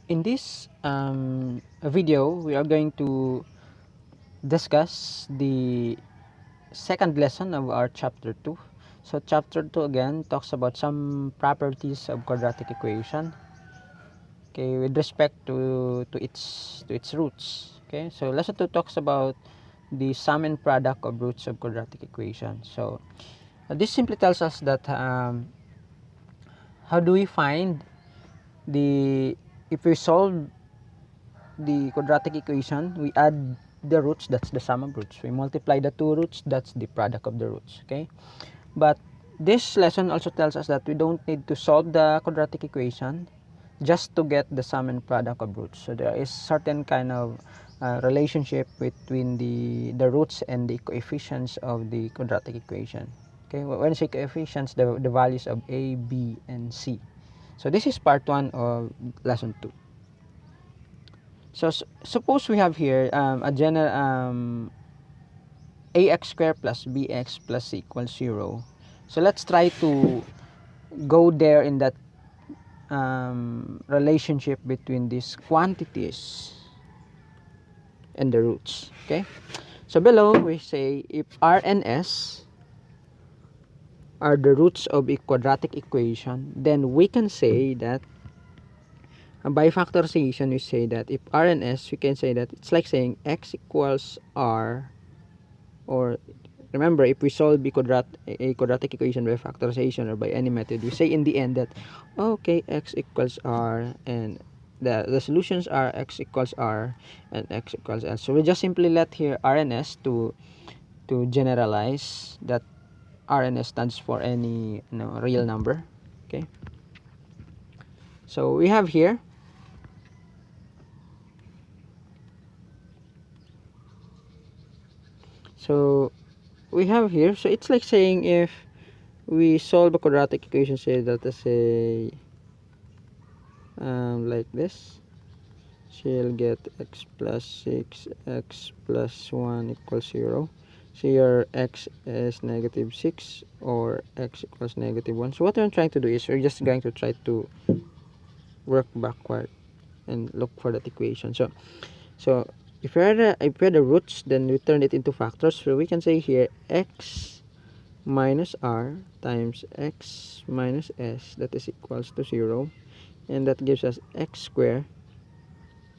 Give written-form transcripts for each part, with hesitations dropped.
In this video, we are going to discuss the second lesson of our chapter 2. So chapter 2 again talks about some properties of quadratic equation, okay, with respect to its roots. Okay, so lesson 2 talks about the sum and product of roots of quadratic equation. So this simply tells us that how do we find the if we solve the quadratic equation, we add the roots, that's the sum of roots. We multiply the two roots, that's the product of the roots. Okay, but this lesson also tells us that we don't need to solve the quadratic equation just to get the sum and product of roots. So there is certain kind of relationship between the roots and the coefficients of the quadratic equation. Okay, when I say coefficients, the values of a, b, and c. So this is part 1 of lesson 2. So suppose we have here a general ax squared plus bx plus c equals 0. So let's try to go there in that relationship between these quantities and the roots. Okay, so below we say if r and s are the roots of a quadratic equation, then we can say that by factorization we say that if r and s, we can say that it's like saying x equals r, or remember, if we solve a quadratic equation by factorization or by any method, we say in the end that okay, x equals r, and the solutions are x equals r and x equals s. So we just simply let here r and s to generalize that r and s stands for any real number. Okay, so we have here so so it's like saying if we solve a quadratic equation, say that say like this, she'll get x plus 6 x plus 1 equals 0. So your x is negative 6 or x equals negative 1. So what I'm trying to do is we're just going to try to work backward and look for that equation. So if we had the roots, then we turn it into factors. So we can say here x minus r times x minus s, that is equals to 0, and that gives us x squared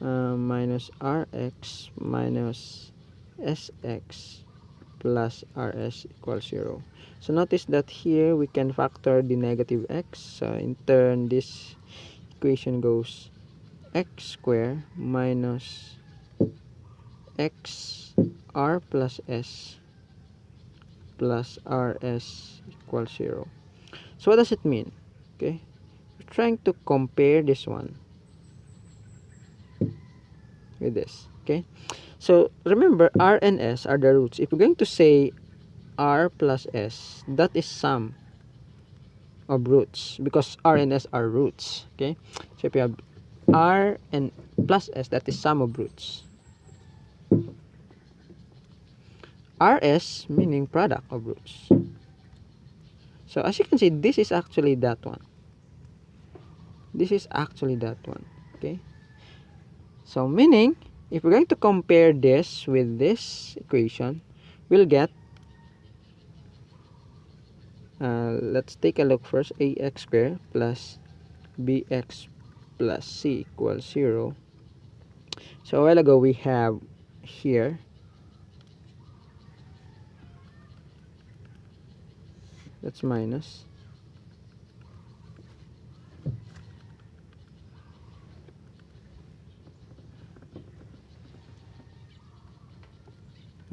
minus rx minus sx plus rs equals 0. So notice that here we can factor the negative x. So in turn, this equation goes x squared minus x r plus s plus rs equals 0. So what does it mean? Okay, we're trying to compare this one with this. Okay, so remember, r and s are the roots. If we're going to say r plus s, that is sum of roots because r and s are roots. Okay, so if you have r and plus s, that is sum of roots. Rs meaning product of roots. So as you can see, this is actually that one. This is actually that one. Okay, so meaning if we're going to compare this with this equation, we'll get let's take a look first. Ax squared plus bx plus c equals 0. So a while ago we have here that's minus,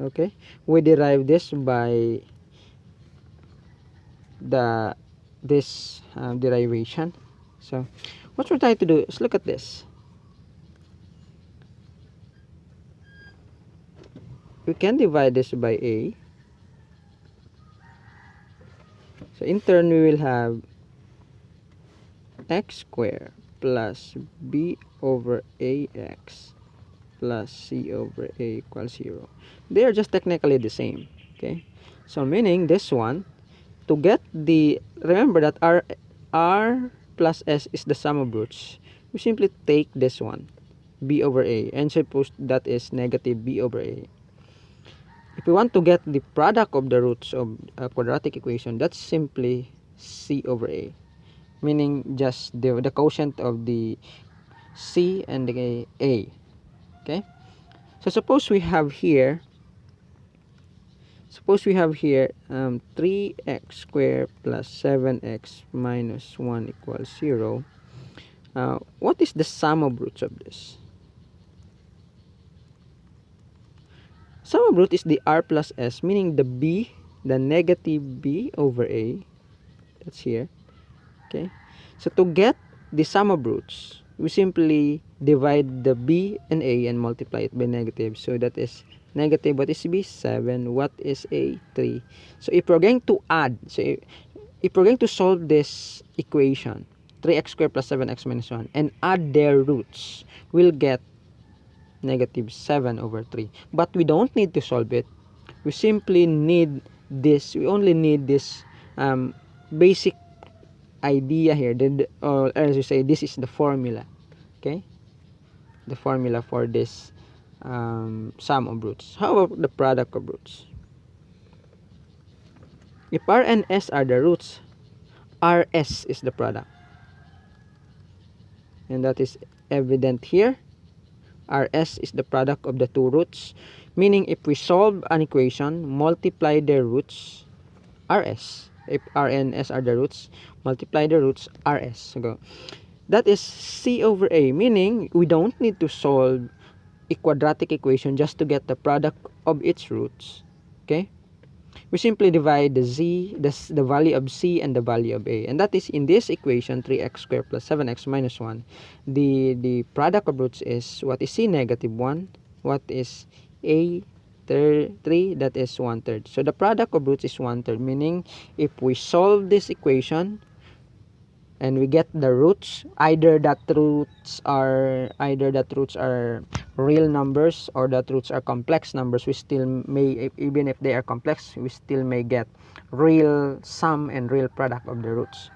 okay, we derive this by the this derivation. So what we're trying to do is look at this. We can divide this by a, so in turn we will have x squared plus b over ax plus c over a equals 0. They are just technically the same. Okay, so meaning this one, to get the, remember that r plus s is the sum of roots, we simply take this one, b over a, and suppose that is negative b over a. If we want to get the product of the roots of a quadratic equation, that's simply c over a, meaning just the quotient of the c and the a. Okay, so suppose we have here 3x squared plus 7x minus 1 equals 0. What is the sum of roots of this? Sum of root is the r plus s, meaning the b, the negative b over a. That's here. Okay. So to get the sum of roots, we simply divide the b and a and multiply it by negative. So that is negative. What is b? 7. What is a? 3. So if we're going to add, if we're going to solve this equation, 3x squared plus 7x minus 1, and add their roots, we'll get negative 7 over 3. But we don't need to solve it. We simply need this. We only need this basic idea here. Or as you say, this is the formula. Okay? The formula for this sum of roots. How about the product of roots? If r and s are the roots, rs is the product. And that is evident here. Rs is the product of the two roots, meaning if we solve an equation, multiply their roots, Rs. If R and S are the roots, multiply the roots, Rs. So that is C over A, meaning we don't need to solve a quadratic equation just to get the product of its roots. Okay? We simply divide the value of c and the value of a, and that is in this equation 3x squared plus 7x minus 1. The product of roots is, what is c? Negative 1. What is a? 3. That is 1/3. So the product of roots is 1/3, meaning if we solve this equation and we get the roots, either that roots are real numbers or that roots are complex numbers, we still may, even if they are complex, we still may get real sum and real product of the roots.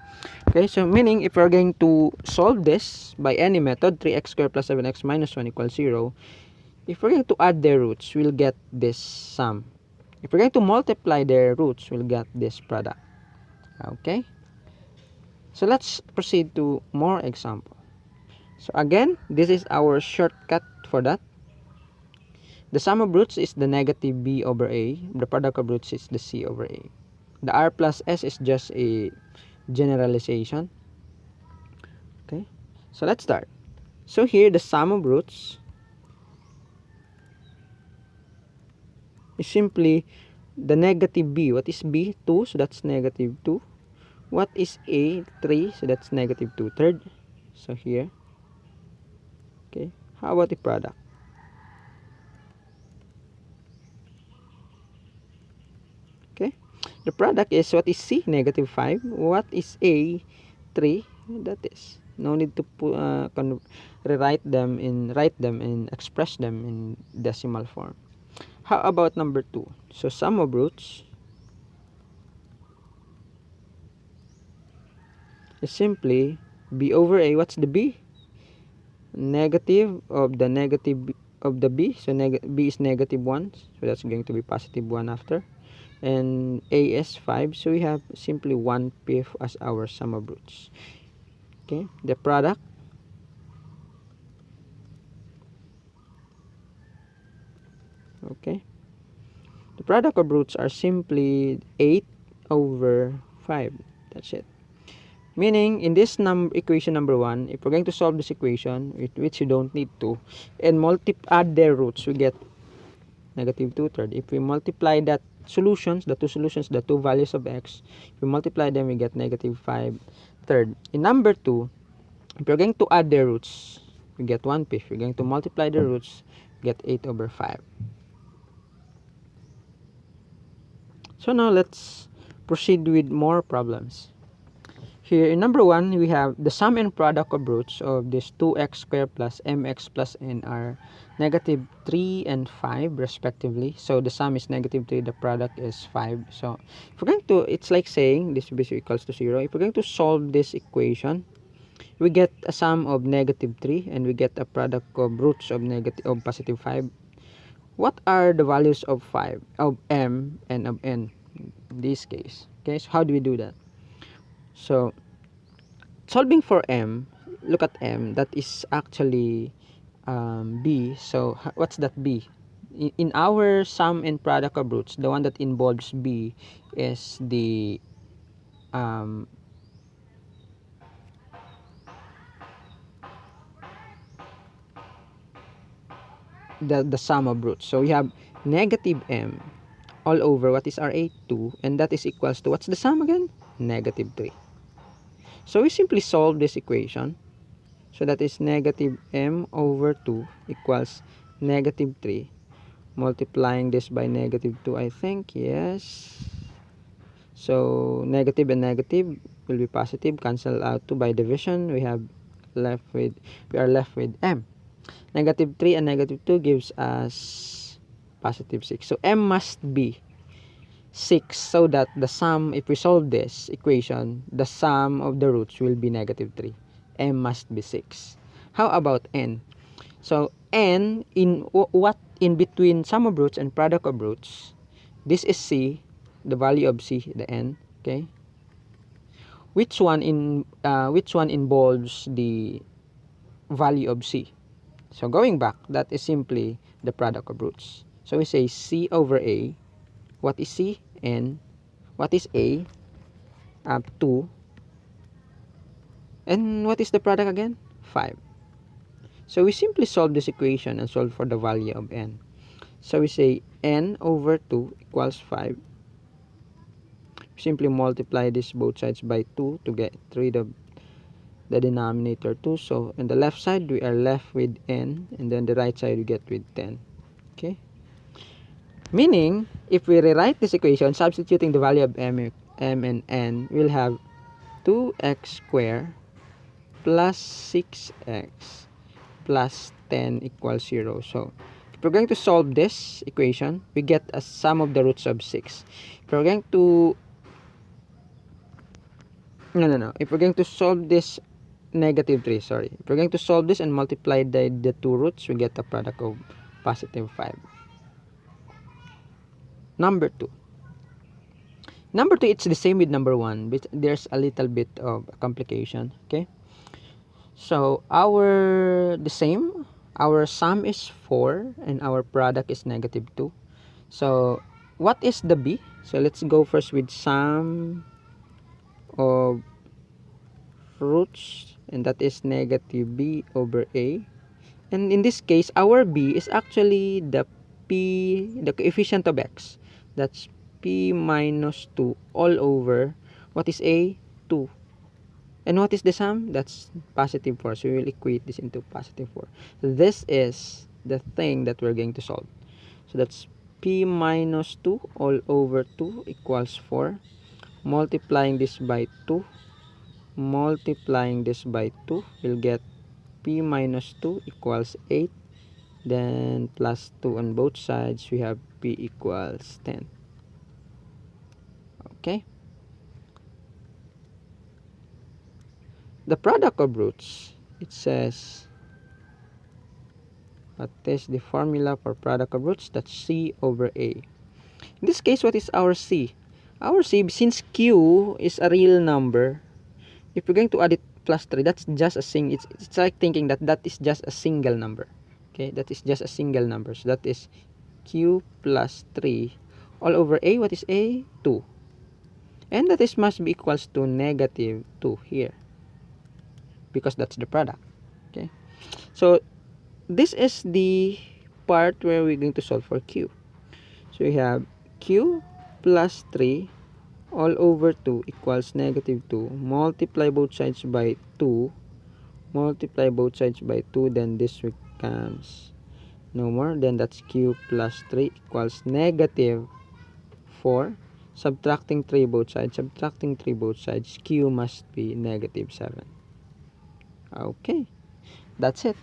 Okay, so meaning if we're going to solve this by any method, 3x squared plus 7x minus 1 equals 0, if we're going to add their roots, we'll get this sum. If we're going to multiply their roots, we'll get this product. Okay, so let's proceed to more example. So again, this is our shortcut for that. The sum of roots is the negative b over a. The product of roots is the c over a. The r plus s is just a generalization. Okay, so let's start. So here the sum of roots is simply the negative b. What is b? 2, so that's negative 2. What is a? 3, so that's negative 2/3. So here. Okay, how about the product? Okay, the product is, what is c? Negative 5. What is a? 3. That is, no need to write them and express them in decimal form. How about number 2? So sum of roots is simply b over a. What's the b? Negative of the negative of the b. So b is negative 1, so that's going to be positive 1 after. And a is 5, so we have simply 1/5 as our sum of roots. Okay, the product the product of roots are simply 8 over 5. That's it. Meaning, in this equation number 1, if we're going to solve this equation, which you don't need to, and add their roots, we get negative 2/3. If we multiply the two solutions, the two values of x, if we multiply them, we get negative 5/3. In number 2, if we're going to add their roots, we get 1/5. If we're going to multiply the roots, we get 8 over 5. So now let's proceed with more problems. Here in number 1, we have the sum and product of roots of this 2x squared plus mx plus n are negative 3 and 5 respectively. So the sum is negative 3, the product is 5. So if we're going to, it's like saying this basically equals to 0. If we're going to solve this equation, we get a sum of negative 3 and we get a product of roots of positive 5. What are the values of 5, of m, and of n in this case? Okay, so how do we do that? So solving for m, look at m, that is actually b. So what's that b? In our sum and product of roots, the one that involves b is um, the sum of roots. So we have negative m all over what is our a, 2, and that is equals to, what's the sum again? Negative 3. So we simply solve this equation. So that is negative m over 2 equals negative 3. Multiplying this by negative 2, I think, yes. So negative and negative will be positive, cancel out 2 by division. We are left with m. Negative 3 and negative 2 gives us positive 6. So m must be 6, so that the sum, if we solve this equation, the sum of the roots will be negative 3. M must be 6. How about n? So n, in what in between sum of roots and product of roots, this is c, the value of c, the n. Okay, which one involves the value of c? So going back, that is simply the product of roots. So we say c over a. What is c? N. What is a? 2. And what is the product again? 5. So we simply solve this equation and solve for the value of n. So we say n over 2 equals 5. Simply multiply this both sides by 2 to get rid of the denominator 2. So on the left side we are left with n, and then the right side we get with 10. Okay, meaning if we rewrite this equation substituting the value of m and n, we'll have 2x squared plus 6x plus 10 equals 0. So if we're going to solve this equation, we get a sum of the roots of 6. If we're going to if we're going to solve this negative 3, sorry, if we're going to solve this and multiply the two roots, we get a product of positive 5. Number 2, it's the same with number 1, but there's a little bit of complication. Okay, so our sum is 4 and our product is negative 2. So what is the b? So let's go first with sum of roots, and that is negative b over a. And in this case, our b is actually the coefficient of x. That's p minus 2 all over, what is a? 2. And what is the sum? That's positive 4. So we will equate this into positive 4. This is the thing that we're going to solve. So that's p minus 2 all over 2 equals 4. Multiplying this by 2. Multiplying this by 2, we'll get p minus 2 equals 8. Then plus 2 on both sides, we have p equals 10. Okay. The product of roots, it says, what is the formula for product of roots? That's c over a. In this case, what is our c? Our c, since q is a real number, if we're going to add it plus 3, that's just a it's like thinking that is just a single number. Okay, that is just a single number. So that is q plus 3 all over a. What is a? 2. And that is must be equals to negative 2 here, because that's the product. Okay, so this is the part where we're going to solve for q. So we have q plus 3 all over 2 equals negative 2. Multiply both sides by 2. Multiply both sides by 2. Then this becomes no more. Then that's q plus 3 equals negative 4. Subtracting 3 both sides. Subtracting 3 both sides. Q must be negative 7. Okay. That's it.